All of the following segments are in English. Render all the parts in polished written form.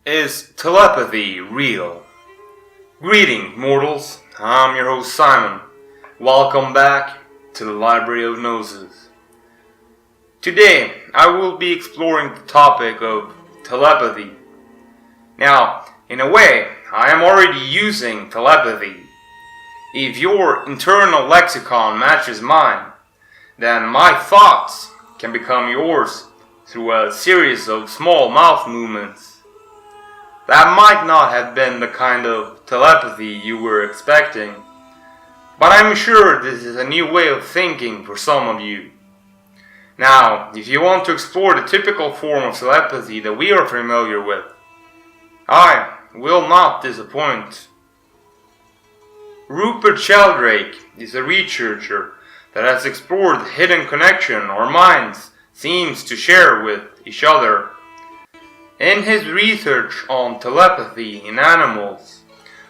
Is telepathy real? Greetings, mortals. I'm your host, Simon. Welcome back to the Library of Gnosis. Today, I will be exploring the topic of telepathy. Now, in a way, I am already using telepathy. If your internal lexicon matches mine, then my thoughts can become yours through a series of small mouth movements. That might not have been the kind of telepathy you were expecting, but I'm sure this is a new way of thinking for some of you. Now, if you want to explore the typical form of telepathy that we are familiar with, I will not disappoint. Rupert Sheldrake is a researcher that has explored the hidden connection our minds seems to share with each other. In his research on telepathy in animals,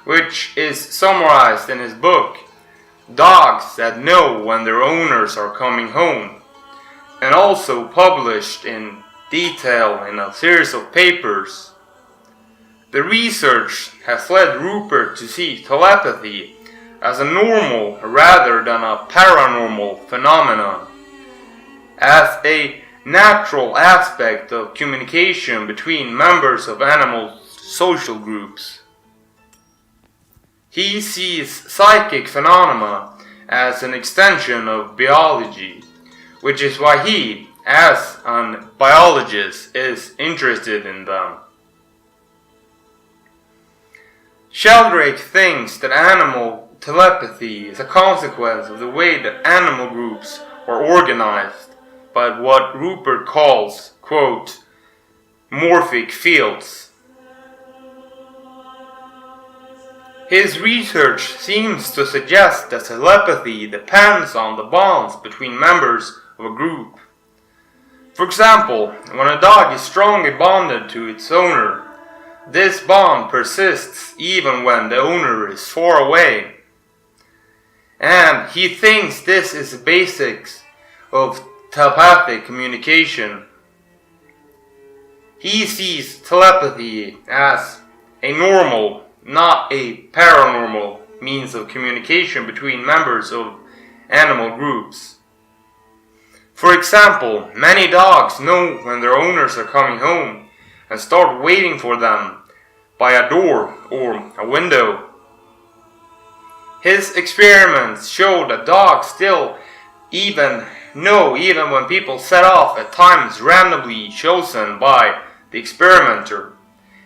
which is summarized in his book, Dogs That Know When Their Owners Are Coming Home, and also published in detail in a series of papers, the research has led Rupert to see telepathy as a normal rather than a paranormal phenomenon, as a natural aspect of communication between members of animal social groups. He sees psychic phenomena as an extension of biology, which is why he, as a biologist, is interested in them. Sheldrake thinks that animal telepathy is a consequence of the way that animal groups are organized by what Rupert calls, quote, morphic fields. His research seems to suggest that telepathy depends on the bonds between members of a group. For example, when a dog is strongly bonded to its owner, this bond persists even when the owner is far away. And he thinks this is the basics of telepathic communication. He sees telepathy as a normal, not a paranormal means of communication between members of animal groups. For example, many dogs know when their owners are coming home and start waiting for them by a door or a window. His experiments show that dogs still even when people set off at times randomly chosen by the experimenter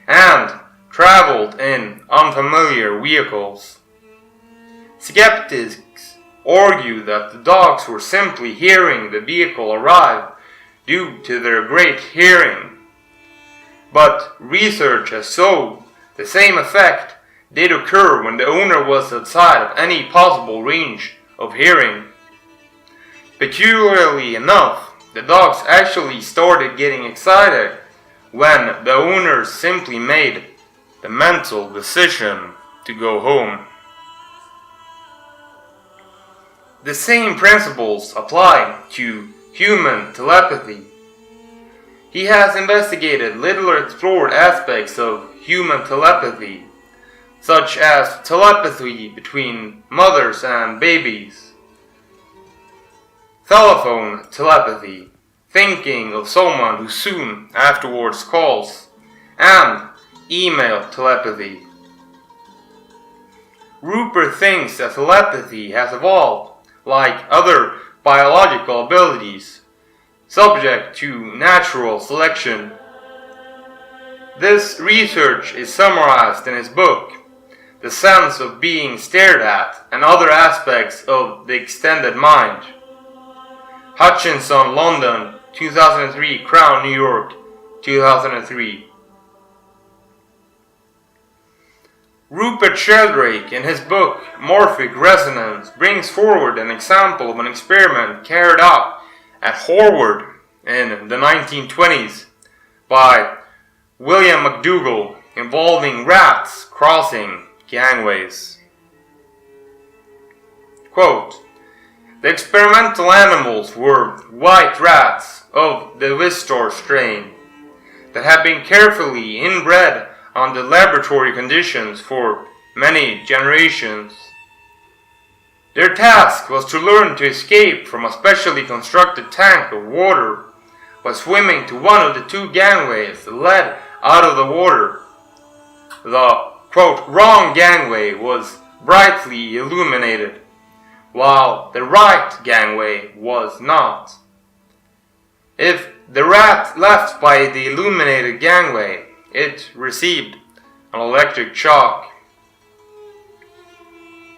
and traveled in unfamiliar vehicles. Skeptics argue that the dogs were simply hearing the vehicle arrive due to their great hearing. But research has shown the same effect did occur when the owner was outside of any possible range of hearing. Peculiarly enough, the dogs actually started getting excited when the owners simply made the mental decision to go home. The same principles apply to human telepathy. He has investigated little explored aspects of human telepathy, such as telepathy between mothers and babies, telephone telepathy, thinking of someone who soon afterwards calls, and email telepathy. Rupert thinks that telepathy has evolved, like other biological abilities, subject to natural selection. This research is summarized in his book, The Sense of Being Stared At and Other Aspects of the Extended Mind. Hutchinson, London, 2003, Crown, New York, 2003. Rupert Sheldrake, in his book Morphic Resonance, brings forward an example of an experiment carried out at Harvard in the 1920s by William McDougall involving rats crossing gangways. Quote, the experimental animals were white rats of the Wistar strain that had been carefully inbred under laboratory conditions for many generations. Their task was to learn to escape from a specially constructed tank of water by swimming to one of the two gangways that led out of the water. The, quote, wrong gangway was brightly illuminated, while the right gangway was not. If the rat left by the illuminated gangway, it received an electric shock.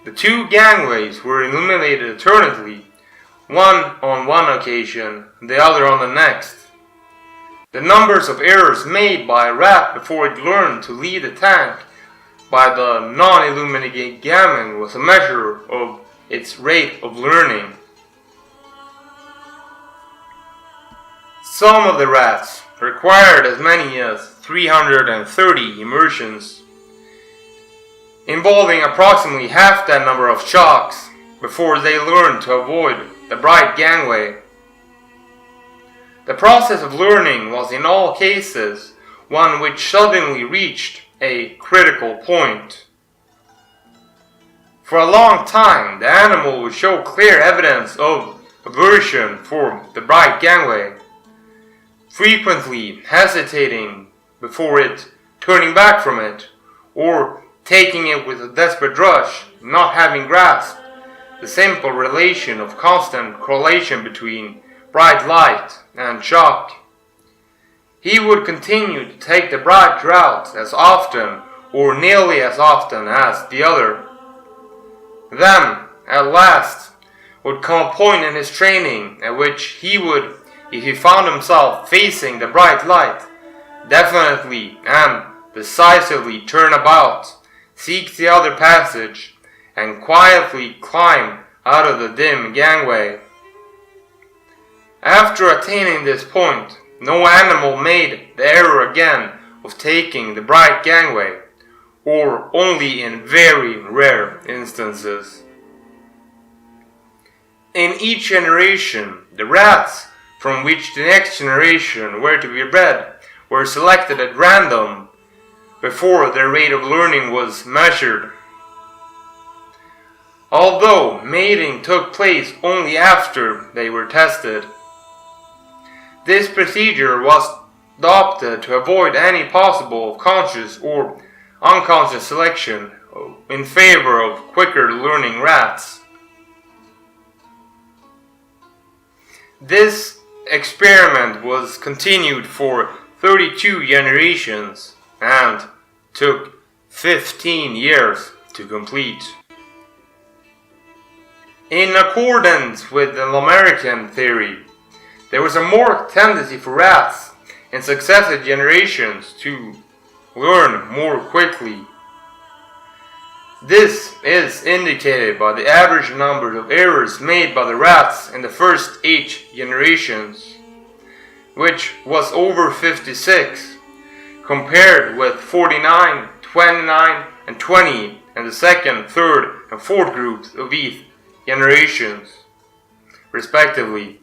The two gangways were illuminated alternately, one on one occasion, the other on the next. The numbers of errors made by a rat before it learned to lead the tank by the non-illuminated gangway was a measure of its rate of learning. Some of the rats required as many as 330 immersions, involving approximately half that number of shocks before they learned to avoid the bright gangway. The process of learning was in all cases one which suddenly reached a critical point. For a long time, the animal would show clear evidence of aversion for the bright gangway, frequently hesitating before it, turning back from it, or taking it with a desperate rush, not having grasped the simple relation of constant correlation between bright light and shock. He would continue to take the bright route as often or nearly as often as the other. Then, at last, would come a point in his training at which he would, if he found himself facing the bright light, definitely and decisively turn about, seek the other passage, and quietly climb out of the dim gangway. After attaining this point, no animal made the error again of taking the bright gangway, or only in very rare instances. In each generation, the rats from which the next generation were to be bred were selected at random before their rate of learning was measured. Although mating took place only after they were tested, this procedure was adopted to avoid any possible conscious or unconscious selection in favor of quicker learning rats. This experiment was continued for 32 generations and took 15 years to complete. In accordance with the Lamarckian theory, there was a marked tendency for rats in successive generations to learn more quickly. This is indicated by the average number of errors made by the rats in the first 8 generations, which was over 56, compared with 49, 29, and 20 in the second, third, and fourth groups of each generations, respectively.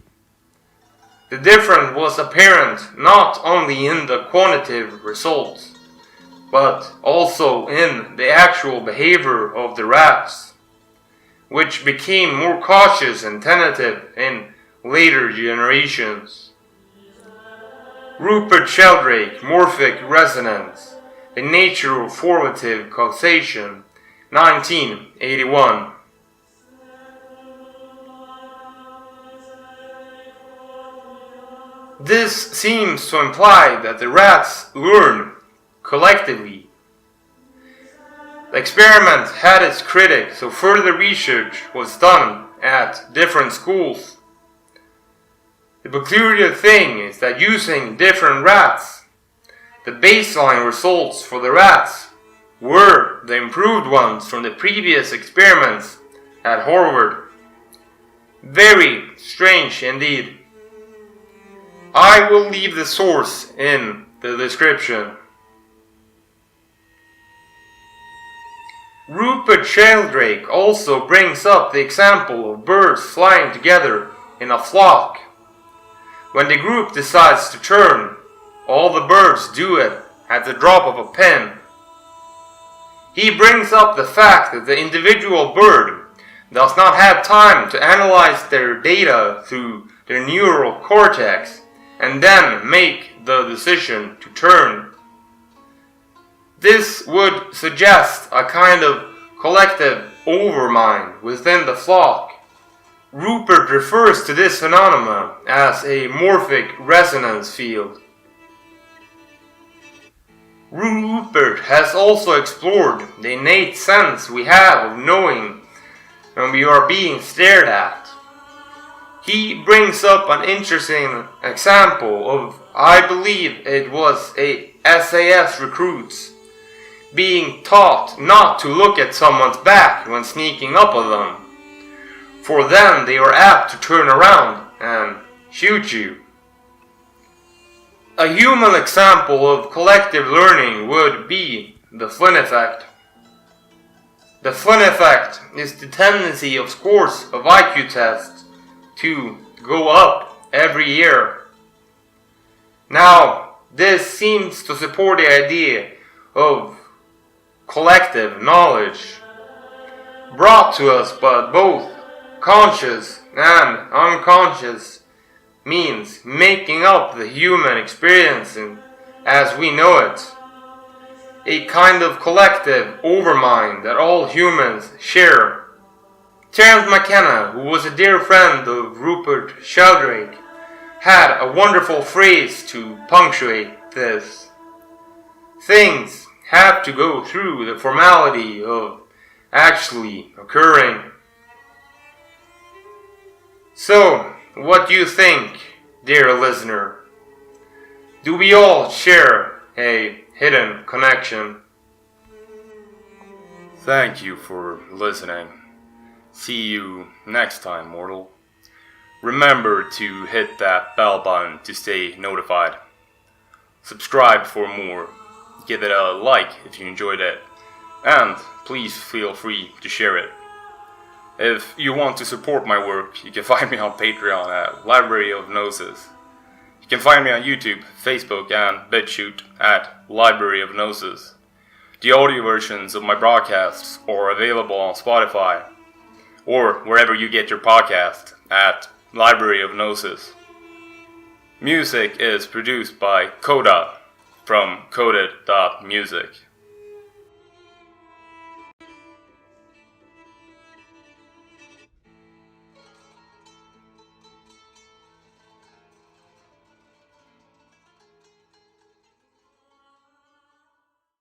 The difference was apparent not only in the quantitative results, but also in the actual behavior of the rats, which became more cautious and tentative in later generations. Rupert Sheldrake, Morphic Resonance, The Nature of Formative Causation, 1981. This seems to imply that the rats learn collectively. The experiment had its critics, so further research was done at different schools. The peculiar thing is that using different rats, the baseline results for the rats were the improved ones from the previous experiments at Harvard. Very strange indeed. I will leave the source in the description. Rupert Sheldrake also brings up the example of birds flying together in a flock. When the group decides to turn, all the birds do it at the drop of a pin He brings up the fact that the individual bird does not have time to analyze their data through their neural cortex and then make the decision to turn. This would suggest a kind of collective overmind within the flock. Rupert refers to this phenomenon as a morphic resonance field. Rupert has also explored the innate sense we have of knowing when we are being stared at. He brings up an interesting example of, I believe it was a SAS recruits, being taught not to look at someone's back when sneaking up on them, for then they are apt to turn around and shoot you. A human example of collective learning would be the Flynn effect. The Flynn effect is the tendency of scores of IQ tests to go up every year. Now, this seems to support the idea of collective knowledge, brought to us by both conscious and unconscious means, making up the human experience as we know it. A kind of collective overmind that all humans share. Terence McKenna, who was a dear friend of Rupert Sheldrake, had a wonderful phrase to punctuate this. Things have to go through the formality of actually occurring. So, what do you think, dear listener? Do we all share a hidden connection? Thank you for listening. See you next time, mortal. Remember to hit that bell button to stay notified. Subscribe for more. Give it a like if you enjoyed it. And please feel free to share it. If you want to support my work, you can find me on Patreon at Library of Gnosis. You can find me on YouTube, Facebook, and Bitchute at Library of Gnosis. The audio versions of my broadcasts are available on Spotify, or wherever you get your podcast at Library of Gnosis. Music is produced by Coda from coded.music.